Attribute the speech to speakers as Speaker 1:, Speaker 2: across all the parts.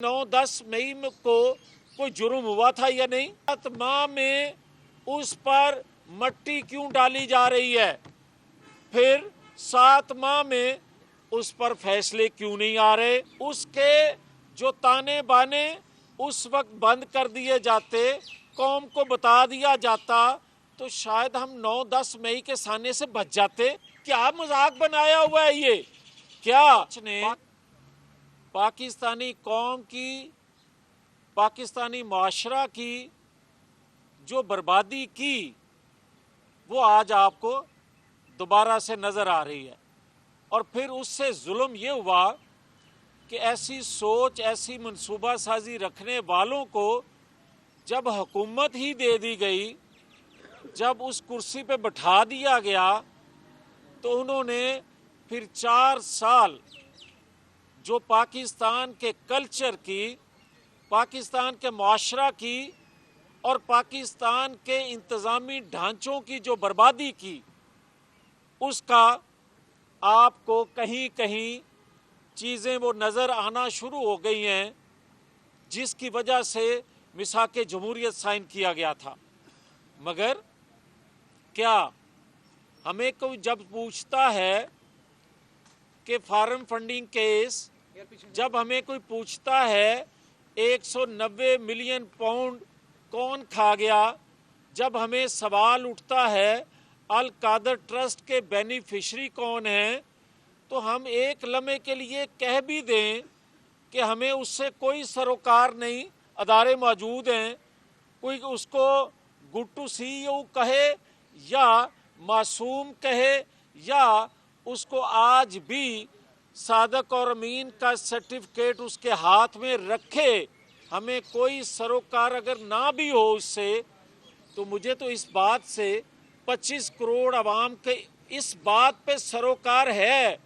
Speaker 1: 9-10 मई को कोई जुर्म हुआ था या नहीं? 7 माह में उस पर मट्टी क्यों डाली जा रही है? फिर 7 माह में उस पर फैसले क्यों नहीं आ रहे? उसके जो ताने बाने उस वक्त बंद कर दिए जाते, कौम को बता दिया जाता, तो शायद हम 9-10 मई के सामने से बच जाते। क्या मजाक बनाया हुआ है ये? क्या ने पाकिस्तानी कौम की, पाकिस्तानी माशरा की जो बर्बादी की, वो आज आपको दोबारा से नज़र आ रही है। और फिर उससे जुल्म ये हुआ कि ऐसी सोच, ऐसी मनसूबा साजी रखने वालों को जब हुकूमत ही दे दी गई, जब उस कुर्सी पे बैठा दिया गया, तो उन्होंने फिर 4 साल जो पाकिस्तान के कल्चर की, पाकिस्तान के माशरा की और पाकिस्तान के इंतज़ामी ढांचों की जो बर्बादी की, उसका आपको कहीं कहीं चीज़ें वो नज़र आना शुरू हो गई हैं, जिसकी वजह से मिसाक जमहूरियत साइन किया गया था। मगर क्या हमें कोई जब पूछता है कि फॉरेन फंडिंग केस, जब हमें कोई पूछता है 190 मिलियन पाउंड कौन खा गया, जब हमें सवाल उठता है अल कादर ट्रस्ट के बेनिफिशरी कौन हैं, तो हम एक लम्हे के लिए कह भी दें कि हमें उससे कोई सरोकार नहीं, अदारे मौजूद हैं, कोई उसको गुड टू सी यू कहे या मासूम कहे या उसको आज भी सादक और अमीन का सर्टिफिकेट उसके हाथ में रखे, हमें कोई सरोकार अगर ना भी हो उससे, तो मुझे तो इस बात से 25 करोड़ अवाम के इस बात पे सरोकार है।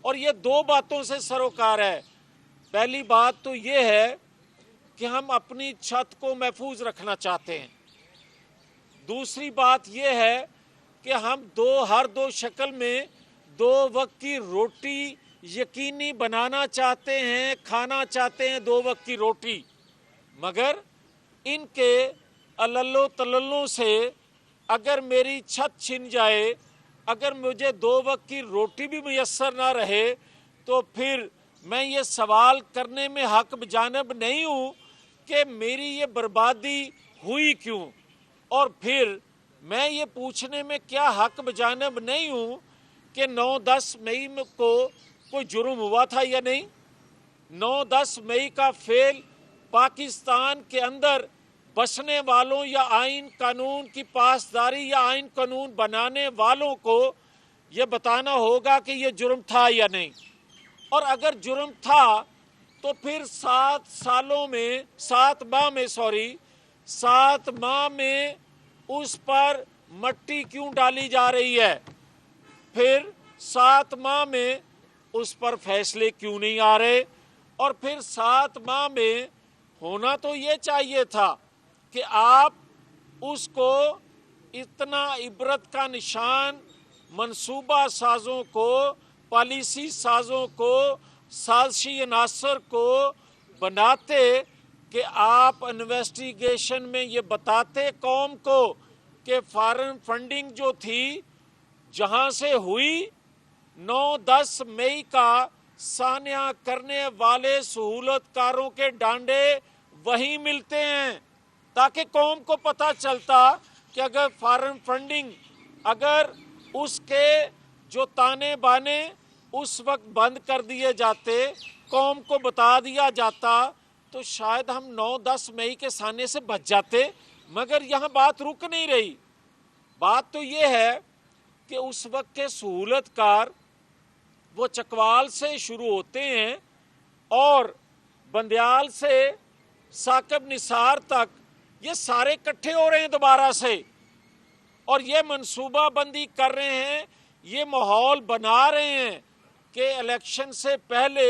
Speaker 1: और ये 2 बातों से सरोकार है। पहली बात तो ये है कि हम अपनी छत को महफूज रखना चाहते हैं। दूसरी बात ये है कि हम हर दो शक्ल में 2 वक्त की रोटी यकीनी बनाना चाहते हैं, खाना चाहते हैं 2 वक्त की रोटी। मगर इनके अल्लो तल्लों से अगर मेरी छत छिन जाए, अगर मुझे 2 वक्त की रोटी भी मुयस्सर ना रहे, तो फिर मैं ये सवाल करने में हक बजानब नहीं हूँ कि मेरी ये बर्बादी हुई क्यों, और फिर मैं ये पूछने में क्या हक बजानब नहीं हूँ कि 9-10 मई को कोई जुर्म हुआ था या नहीं। 9-10 मई का फेल पाकिस्तान के अंदर बसने वालों या आइन कानून की पासदारी या आइन कानून बनाने वालों को ये बताना होगा कि ये जुर्म था या नहीं। और अगर जुर्म था तो फिर 7 माह में उस पर मट्टी क्यों डाली जा रही है? फिर 7 माह में उस पर फैसले क्यों नहीं आ रहे? और फिर 7 माह में होना तो ये चाहिए था कि आप उसको इतना इबरत का निशान मंसूबा साजों को, पॉलिसी साजों को, साजिशी अनासर को बनाते कि आप इन्वेस्टिगेशन में ये बताते कौम को कि फॉरेन फंडिंग जो थी जहां से हुई, 9-10 मई का सान्या करने वाले सहूलतकारों के डांडे वहीं मिलते हैं, ताकि कौम को पता चलता कि अगर फॉरेन फंडिंग, अगर उसके जो ताने बाने उस वक्त बंद कर दिए जाते, कौम को बता दिया जाता, तो शायद हम 9-10 मई के सामने से बच जाते। मगर यहाँ बात रुक नहीं रही। बात तो ये है कि उस वक्त के सहूलतकार वो चकवाल से शुरू होते हैं और बंदयाल से साकिब निसार तक, ये सारे इकट्ठे हो रहे हैं दोबारा से, और ये मनसूबा बंदी कर रहे हैं, ये माहौल बना रहे हैं कि इलेक्शन से पहले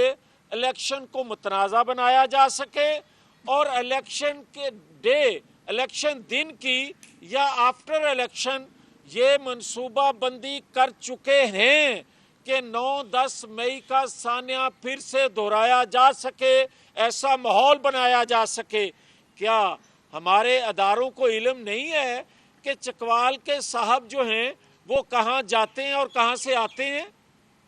Speaker 1: इलेक्शन को मुतनाज़ा बनाया जा सके, और इलेक्शन के डे, इलेक्शन दिन की या आफ्टर इलेक्शन ये मनसूबा बंदी कर चुके हैं کہ 9-10 मई का सान्या फिर से दोहराया जा सके, ऐसा माहौल बनाया जा सके। क्या हमारे अदारों को इल्म नहीं है कि चकवाल के साहब जो हैं वो कहाँ जाते हैं और कहाँ से आते हैं?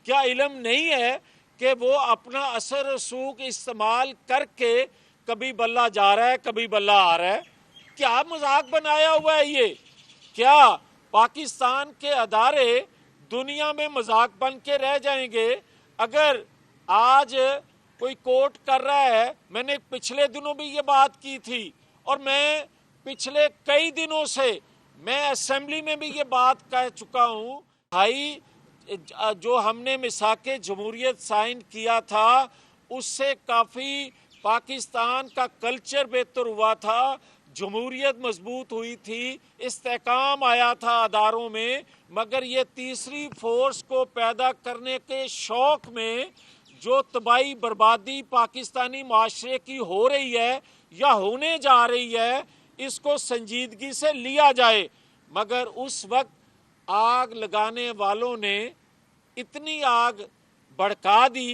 Speaker 1: क्या इल्म नहीं है कि वो अपना असर रसूख इस्तेमाल करके कभी बल्ला जा रहा है, कभी बल्ला आ रहा है? क्या मजाक बनाया हुआ है ये? क्या पाकिस्तान के अदारे दुनिया में मजाक बन के रह जाएंगे? अगर आज कोई कोर्ट कर रहा है, मैंने पिछले दिनों भी ये बात की थी और मैं पिछले कई दिनों से मैं असेंबली में भी ये बात कह चुका हूँ, भाई जो हमने मिसाके जमहूरियत साइन किया था उससे काफ़ी पाकिस्तान का कल्चर बेहतर हुआ था, जमहूरियत मजबूत हुई थी, इस्तेकाम आया था अदारों में। मगर ये तीसरी फोर्स को पैदा करने के शौक में जो तबाही बर्बादी पाकिस्तानी माशरे की हो रही है या होने जा रही है, इसको संजीदगी से लिया जाए। मगर उस वक्त आग लगाने वालों ने इतनी आग भड़का दी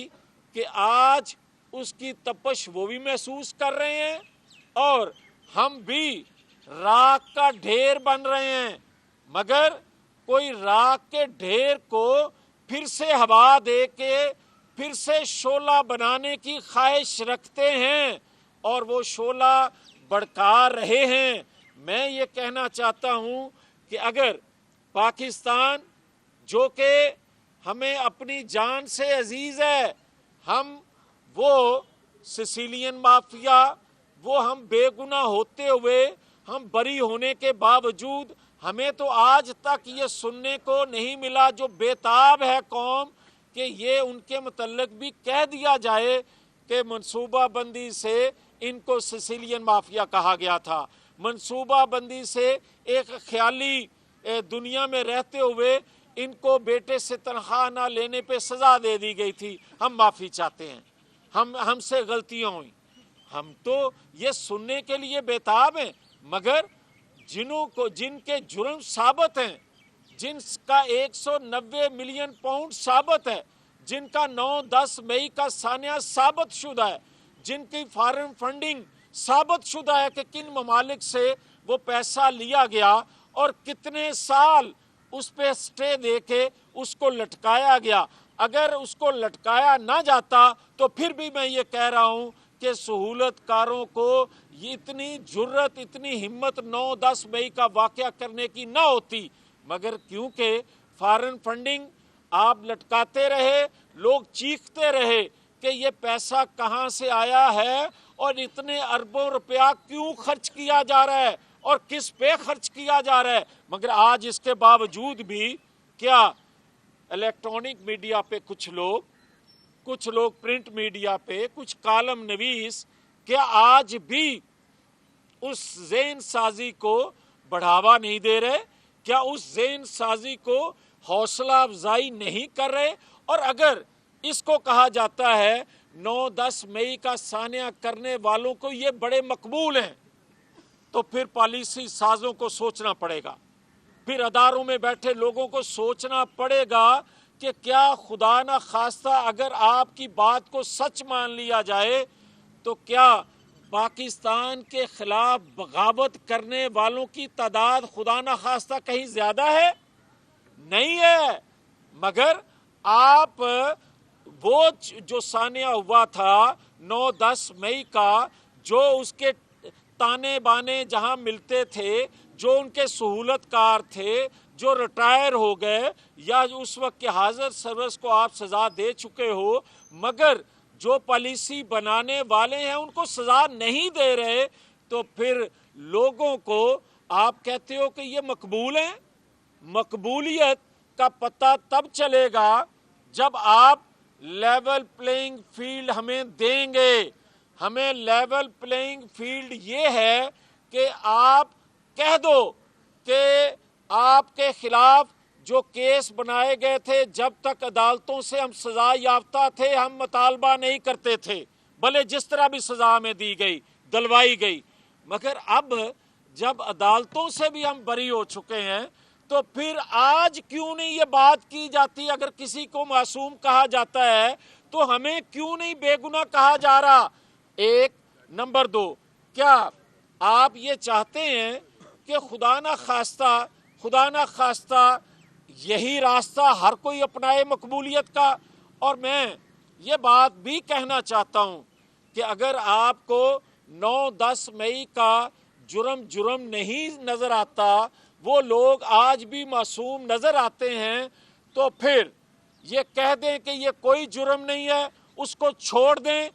Speaker 1: कि आज उसकी तपश वो भी महसूस कर रहे हैं और हम भी राख का ढेर बन रहे हैं। मगर कोई राख के ढेर को फिर से हवा दे के फिर से शोला बनाने की ख्वाहिश रखते हैं और वो शोला भड़का रहे हैं। मैं ये कहना चाहता हूँ कि अगर पाकिस्तान जो कि हमें अपनी जान से अजीज है, हम वो सिसिलियन माफिया, वो हम बेगुनाह होते हुए, हम बरी होने के बावजूद हमें तो आज तक ये सुनने को नहीं मिला, जो बेताब है कौम, कि ये उनके मुतल्लिक भी कह दिया जाए कि मनसूबाबंदी से इनको सिसिलियन माफिया कहा गया था, मनसूबाबंदी से एक ख्याली दुनिया में रहते हुए इनको बेटे से तनख्वाह ना लेने पे सजा दे दी गई थी। हम माफ़ी चाहते हैं, हमसे गलतियां हुई। हम तो ये सुनने के लिए बेताब हैं, मगर जिनके जुर्म साबित हैं, जिनका 190 मिलियन पाउंड साबित है, जिनका 9-10 मई का सान्या साबित शुदा है, जिनकी फॉरेन फंडिंग साबित शुदा है कि किन ममालिक से वो पैसा लिया गया और कितने साल उस पे स्टे दे के उसको लटकाया गया। अगर उसको लटकाया ना जाता तो फिर भी मैं ये कह रहा हूँ कि सहूलतकारों को ये इतनी जुर्रत, इतनी हिम्मत 9-10 मई का वाक़या करने की ना होती। मगर क्योंकि फॉरेन फंडिंग आप लटकाते रहे, लोग चीखते रहे कि ये पैसा कहाँ से आया है और इतने अरबों रुपया क्यों खर्च किया जा रहा है और किस पे खर्च किया जा रहा है। मगर आज इसके बावजूद भी क्या इलेक्ट्रॉनिक मीडिया पे कुछ लोग प्रिंट मीडिया पे, कुछ कालम नवीस, क्या आज भी उस ज़ेन साजी को बढ़ावा नहीं दे रहे? क्या उस ज़ेन साजी को हौसला अफजाई नहीं कर रहे? और अगर इसको कहा जाता है 9-10 मई का सान्या करने वालों को ये बड़े मकबूल हैं, तो फिर पॉलिसी साजों को सोचना पड़ेगा, फिर अदारों में बैठे लोगों को सोचना पड़ेगा कि क्या खुदा ना खास्ता अगर आपकी बात को सच मान लिया जाए तो क्या पाकिस्तान के खिलाफ बगावत करने वालों की तादाद खुदा ना खास्ता कहीं ज्यादा है? नहीं है। मगर आप वो जो सान्या हुआ था 9-10 मई का, जो उसके ताने बाने जहां मिलते थे, जो उनके सहूलतकार थे, जो रिटायर हो गए या उस वक्त के हाजिर सर्विस को आप सजा दे चुके हो, मगर जो पॉलिसी बनाने वाले हैं उनको सजा नहीं दे रहे, तो फिर लोगों को आप कहते हो कि ये मकबूल हैं। मकबूलियत का पता तब चलेगा जब आप लेवल प्लेइंग फील्ड हमें देंगे। हमें लेवल प्लेइंग फील्ड ये है कि आप कह दो कि आपके खिलाफ जो केस बनाए गए थे, जब तक अदालतों से हम सजा याफ्ता थे, हम मुतालबा नहीं करते थे, भले जिस तरह भी सजा हमें दी गई, दिलवाई गई। मगर अब जब अदालतों से भी हम बरी हो चुके हैं تو پھر آج کیوں نہیں یہ بات کی جاتی؟ اگر کسی کو معصوم کہا جاتا ہے تو ہمیں کیوں نہیں بے گناہ کہا جا رہا؟ ایک نمبر دو، کیا آپ یہ چاہتے ہیں کہ خدا نہ خواستہ یہی راستہ ہر کوئی اپنائے مقبولیت کا؟ اور میں یہ بات بھی کہنا چاہتا ہوں کہ اگر آپ کو 9-10 مئی کا جرم نہیں نظر آتا، وہ لوگ آج بھی معصوم نظر آتے ہیں، تو پھر یہ کہہ دیں کہ یہ کوئی جرم نہیں ہے، اس کو چھوڑ دیں۔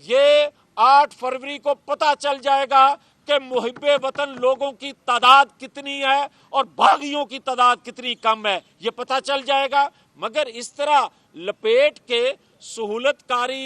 Speaker 1: یہ 8 فروری کو پتہ چل جائے گا کہ محب وطن لوگوں کی تعداد کتنی ہے اور باغیوں کی تعداد کتنی کم ہے، یہ پتہ چل جائے گا۔ مگر اس طرح لپیٹ کے سہولت کاری